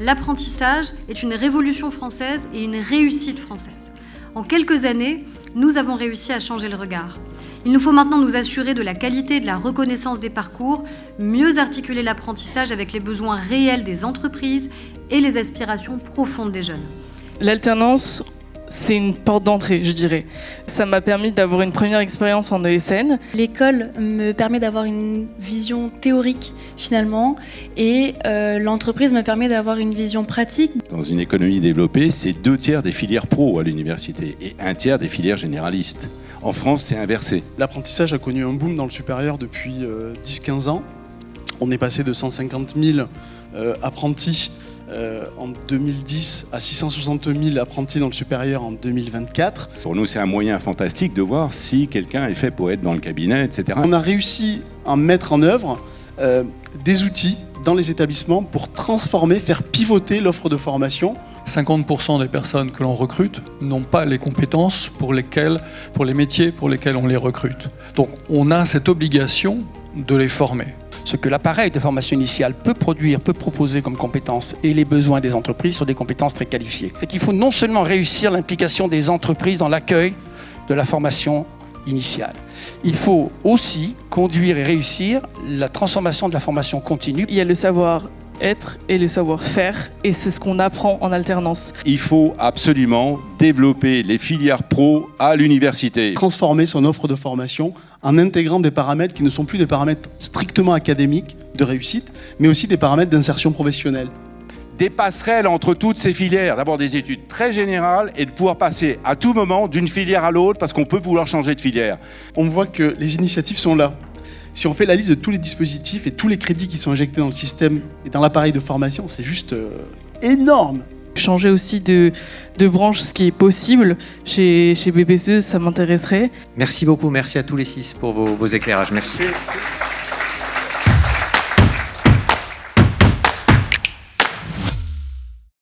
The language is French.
l'apprentissage est une révolution française et une réussite française. En quelques années, nous avons réussi à changer le regard. Il nous faut maintenant nous assurer de la qualité et de la reconnaissance des parcours, mieux articuler l'apprentissage avec les besoins réels des entreprises et les aspirations profondes des jeunes. L'alternance, c'est une porte d'entrée, je dirais. Ça m'a permis d'avoir une première expérience en ESN. L'école me permet d'avoir une vision théorique finalement et l'entreprise me permet d'avoir une vision pratique. Dans une économie développée, c'est 2/3 des filières pro à l'université et 1/3 des filières généralistes. En France, c'est inversé. L'apprentissage a connu un boom dans le supérieur depuis 10-15 ans. On est passé de 150 000 apprentis en 2010 à 660 000 apprentis dans le supérieur en 2024. Pour nous, c'est un moyen fantastique de voir si quelqu'un est fait pour être dans le cabinet, etc. On a réussi à mettre en œuvre des outils dans les établissements pour transformer, faire pivoter l'offre de formation. 50% des personnes que l'on recrute n'ont pas les compétences pour les métiers pour lesquels on les recrute. Donc on a cette obligation de les former. Ce que l'appareil de formation initiale peut produire, peut proposer comme compétences et les besoins des entreprises sont des compétences très qualifiées. Et qu'il faut non seulement réussir l'implication des entreprises dans l'accueil de la formation initiale, il faut aussi conduire et réussir la transformation de la formation continue. Il y a le savoir-être et le savoir-faire, et c'est ce qu'on apprend en alternance. Il faut absolument développer les filières pro à l'université. Transformer son offre de formation en intégrant des paramètres qui ne sont plus des paramètres strictement académiques de réussite, mais aussi des paramètres d'insertion professionnelle. Des passerelles entre toutes ces filières, d'abord des études très générales et de pouvoir passer à tout moment d'une filière à l'autre parce qu'on peut vouloir changer de filière. On voit que les initiatives sont là. Si on fait la liste de tous les dispositifs et tous les crédits qui sont injectés dans le système et dans l'appareil de formation, c'est juste énorme. Changer aussi de branche, ce qui est possible chez BPCE, ça m'intéresserait. Merci beaucoup, merci à tous les 6 pour vos éclairages. Merci.